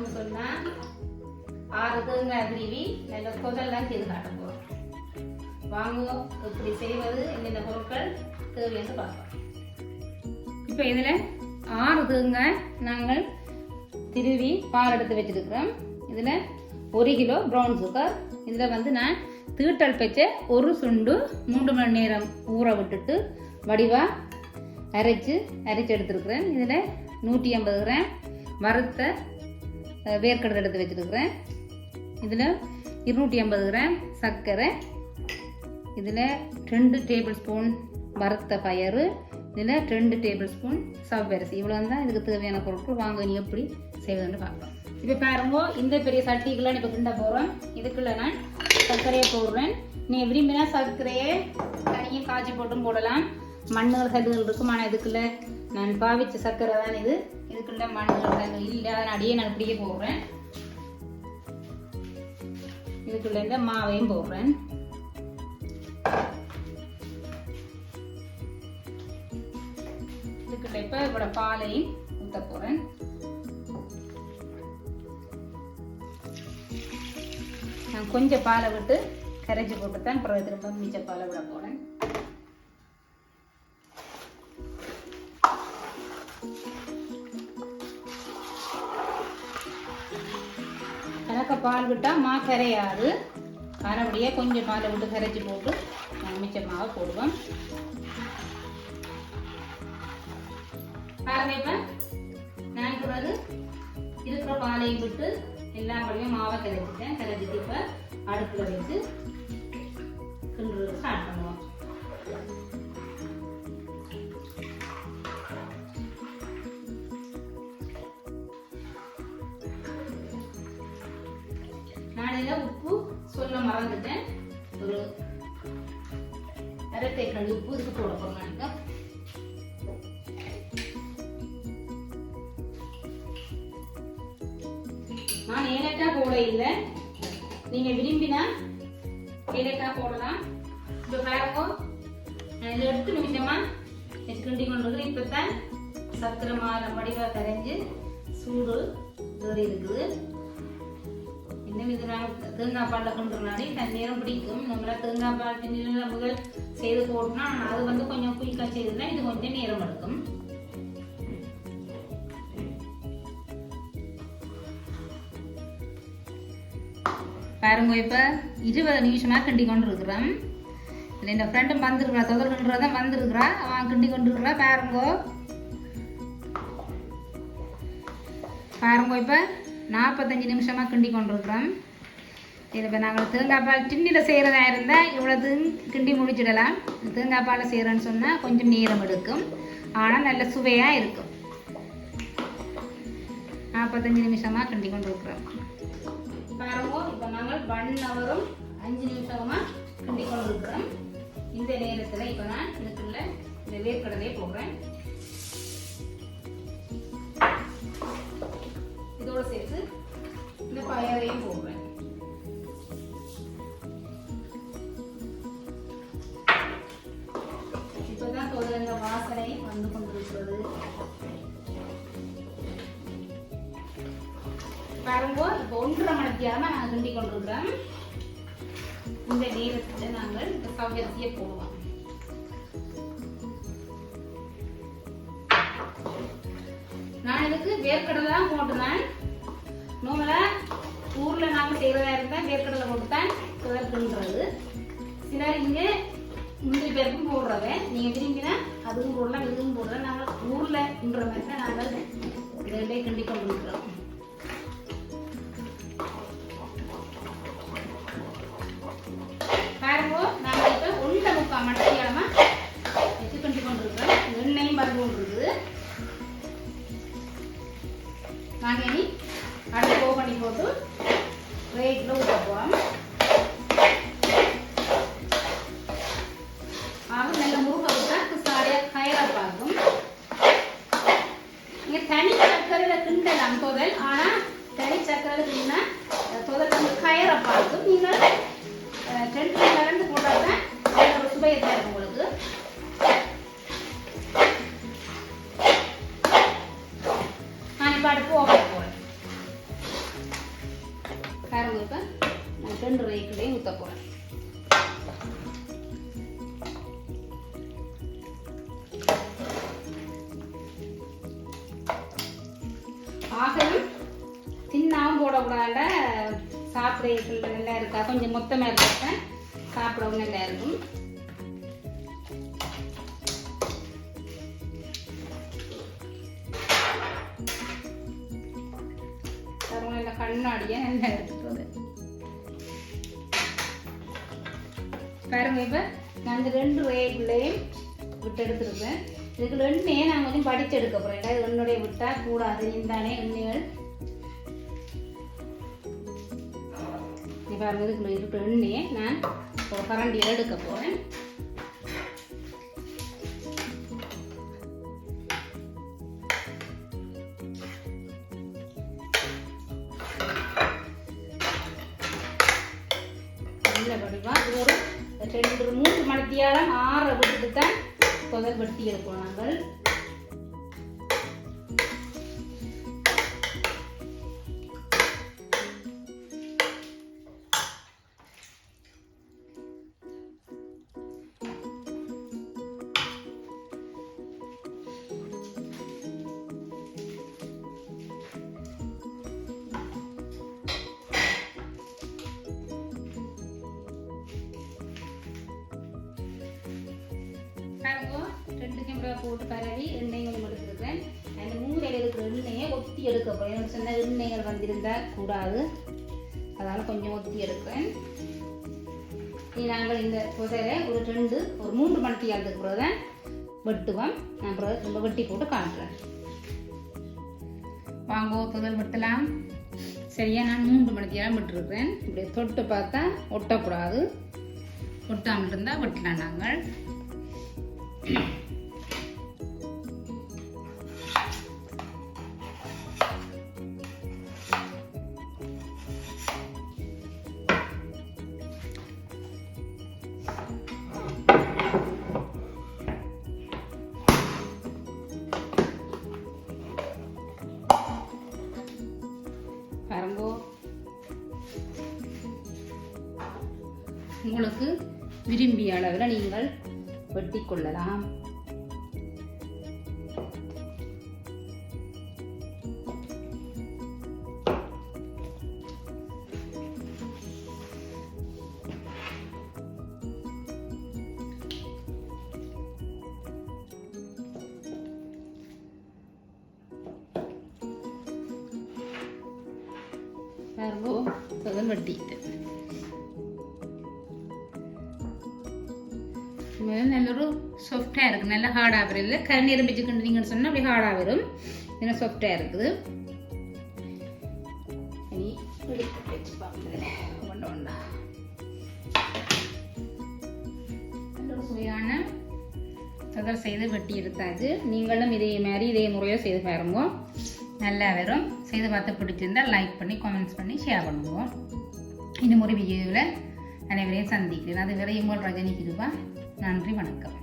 பார்த்தோம்னு சொன்னால் 6 தேங்காய் திருவி நல்ல கொதெல்லாம் செய்து காட்ட போகிறோம். வாங்குவோம் இப்படி செய்வது என்னென்ன பொருட்கள் தேவைன்னு பார்க்கலாம். இப்போ இதில் 6 தேங்காய் நாங்கள் திருவி பால் எடுத்து வச்சிருக்கிறோம். இதில் 1 கிலோ ப்ரௌன் சுகர். இதில் நான் தீட்டல் பச்சை 1 சுண்டு 3 மணி நேரம் ஊற விட்டுட்டு வடிவாக அரைச்சு எடுத்துருக்குறேன். இதில் 150 கிராம் வறுத்த வேர்க்கடலை எடுத்து வச்சுருக்கிறேன். இதில் 250 கிராம் சர்க்கரை. இதில் 2 டேபிள் ஸ்பூன் வறுத்த பயறு. இதில் 2 டேபிள் ஸ்பூன் சவ்வரிசி. இவ்வளோ தான் இதுக்கு தேவையான பொருட்கள். வாங்க நீ எப்படி செய்வதுன்னு பார்க்கலாம். இப்போ பாருங்க, இந்த பெரிய சட்டிக்குள்ள இப்போ கிண்ட போகிறோம். இதுக்குள்ள நான் சர்க்கரையை போடுறேன். நீங்கள் விரும்பினா சர்க்கரையை தனியாக காய்ச்சி போட்டும் போடலாம். மண்ணுகள் கல்லுகள் இருக்கும். ஆனால் இதுக்குள்ள நான் பாவிச்ச சர்க்கரை தான் இது. இதுக்குள்ள மண்ணுகள் கல்லுகள் இல்லை. அதை அடியே நான் இப்படியே போடுறேன். இதுக்குள்ள இந்த மாவையும் போடுறேன். இதுக்குள்ள இப்போ இதோட பாலையும் ஊற்ற போகிறேன். நான் கொஞ்சம் பாலை விட்டு கரைச்சி போட்டு தான் அப்புறம் திரும்ப மிச்ச பாலை விட போகிறேன். கணக்க பால் விட்டால் மா கரையாது. மறுபடியே கொஞ்சம் பாலை விட்டு கரைச்சி போட்டு மிச்ச மாவை போடுவோம். பாருங்க, இப்போ நான் பிறகு இருக்கிற பாலையும் விட்டு எல்லா வழியும் மாவை கரைச்சிட்டேன். கரைச்சிட்டு இப்போ அடுப்பில் வச்சு கிண்டுறது ஸ்டார்ட் பண்ணுவோம். நான் இதில் உப்பு சொல்ல மறந்துட்டேன். ஒரு அரை தேக்கரண்டி உப்பு இதுக்கு போட போகிறேன். நான் ஏலக்காய் போட இல்லை. நீங்க விரும்பினா ஏலக்காய் போடலாம். இப்போ பாருங்க, நான் இதை 8 நிமிஷமா கிண்டி கொண்டு இப்பதான் சர்க்கரை மாலை வடிவா கரைஞ்சு சூடு ஏறி இருக்குது. இன்னும் இது நான் தேங்காய் பாலில் கொண்டுறனாலே நேரம் பிடிக்கும். நம்மளா தேங்காய் பால் திண்ணில முதல் செய்து போட்டோம்னா அது கொஞ்சம் குயிக்காக செய்துன்னா இது கொஞ்சம் நேரம் எடுக்கும். பாருங்க, இப்போ 20 நிமிஷமாக கிண்டி கொண்டு இருக்கிறோம். இல்லை என் ஃப்ரெண்டும் வந்துருக்குறா, தொதல்ன்றதான் வந்துருக்குறா. அவன் கிண்டி கொண்டு இருக்கிறா. பாருங்க இப்போ 45 நிமிஷமாக கிண்டி கொண்டு இருக்கிறோம். இதில் இப்போ நாங்கள் தேங்காய் பால் டின்னில் செய்கிறதா இருந்தால் இவ்வளவு கிண்டி முடிச்சிடலாம். தேங்காய் பாலை செய்கிறேன்னு சொன்னால் கொஞ்சம் நேரம் எடுக்கும். ஆனால் நல்ல சுவையாக இருக்கும். 45 நிமிஷமாக கிண்டி கொண்டு இருக்கிறோம். பாருங்க, இப்போ நாங்கள் 1 ஹவரும் 5 நிமிஷமா கிண்டி கொண்டு இருக்கிறோம். இந்த நேரத்தில் இப்போ நான் இதுக்குள்ள இந்த வேர்க்கடலையை போடுறேன். இதோட சேர்த்து இந்த பயறையும் போடுறேன். இப்போதான் இந்த வாசனை வந்து கொண்டிருக்கிறது. பாருங்க, இப்போ 1.5 மணித்தியாலமா நாங்கள் கிண்டி கொண்டிருக்கிறோம். இந்த நேரத்தில் நாங்கள் இந்த சவ்வரிசியை போடுவோம். நான் இதுக்கு வேர்க்கடலை தான் போட்டுனேன். நோமலா ஊர்ல நாங்கள் செய்யறதா இருந்தா வேர்க்கடலை போட்டுதான் கிண்டுறது. சிலர் இங்க முந்திரி பருப்பும் போடுறத நீங்க விரும்பினா அதுவும் போடலாம், இதுவும் போடலாம். நாங்கள் ஊர்ல கிண்டுற மாதிரி தான் நாங்கள் இதை கிண்டி கொண்டிருக்கிறோம். பாருங்க, நாங்கள் இப்போ 1.25 மணித்தியாலமா வச்சு கிண்டி கொண்டிருக்கிறோம். எண்ணெயும் பருப்பு கொண்டிருக்குது. நாங்கள் இனி அடுப்பு ஓ பண்ணி போட்டு ரேட்டில் ஊற்ற போகிறோம். ஆக நல்ல முருகை விட்டா சாரியாக கயராக பார்க்கும். இங்கே தனி சர்க்கரையில் கிண்டலாம் தொதல். ஆனால் தனி சர்க்கரையில் கிண்டினா தொதல் கயராக பார்க்கும். நீங்கள் 2 கலந்து போட்டால் தான் ஒரு சுவையத்தான் இருக்கும் உங்களுக்கு. நான் இப்போ அடுப்பு ஓப்பன் போகிறேன். 2 ரேக்குலையும் ஊற்ற போகிறேன். ஆகலும் தின்னாவும் போடக்கூடாத சாப்பிட நல்லா இருக்கா, கொஞ்சம் மொத்தமாக இருக்க சாப்பிடவும் நல்லா இருக்கும். நல்லா கண்ணாடியை நல்லா எடுத்துட்டு வந்து பாருங்க. இப்போ நான் இந்த 2 ரேக்குள்ளேயும் விட்டு எடுத்துருக்கேன். இதுக்கு எண்ணெயை நான் கொஞ்சம் படித்து எடுக்க போகிறேன். ஏதாவது எண்ணெயை விட்டால் கூடாது. இந்தானே எண்ணெய்கள் பாருங்க. இதுக்குள்ள இருக்கிற எண்ணெயை நான் ஒரு கரண்டியில் எடுக்க போகிறேன். நல்ல வடிவாக இது ஒரு 2-3 மணித்தியாலம் ஆற விட்டுட்டு தான் முதல் வெட்டி எடுப்போம் நாங்கள். பாருங்க 2 கேமரா போட்டு பரவி எண்ணெய் கொஞ்சம் எடுத்துருக்கேன். அந்த மூலையில் இருக்கிற எண்ணெயை ஒத்தி எடுக்க போகிறேன். சொன்ன எண்ணெய்கள் வந்திருந்தால் கூடாது, அதனால் கொஞ்சம் ஒத்தி எடுக்கிறேன். நாங்கள் இந்த புதையை ஒரு 3 மணித்தியாலத்துக்கு பிறகு தான் வெட்டுவோம். நான் பிறகு ரொம்ப வெட்டி போட்டு காட்டுறேன். வாங்கோ புதல் வெட்டலாம். சரியா நான் 3 மணித்தியாலம் விட்டுருக்கிறேன். இப்படி தொட்டு பார்த்தா ஒட்டக்கூடாது. ஒட்டாமல் இருந்தால் வெட்டலாம் நாங்கள். பாருங்கோ, உங்களுக்கு விரும்பிய அளவில் நீங்கள் வெட்டி கொள்ளலாம். பாருங்கோ அதன் வெட்டிட்டு நல்லொரு சாஃப்டாக இருக்குது. நல்லா ஹார்டாக வரல. கரநீரம் வச்சுக்கிட்டீங்கன்னு சொன்னால் அப்படி ஹார்டாக வரும். ஏன்னா சாஃப்டாக இருக்குது. இனி எடுத்து வச்சு பார்க்குறது ஒன்று ஒன்றா நல்ல சுவையான தொதல் செய்து வெட்டி எடுத்தாச்சு. நீங்களும் இதே முறையாக செய்து பாருங்க. நல்லா வரும். செய்து பார்த்து பிடிச்சிருந்தால் லைக் பண்ணி கமெண்ட்ஸ் பண்ணி ஷேர் பண்ணுவோம். இந்த முறை வீடியோவில் அனைவரையும் சந்திக்கிறேன். அது வரை உங்கள் ரஜினி கிருபா. நன்றி, வணக்கம்.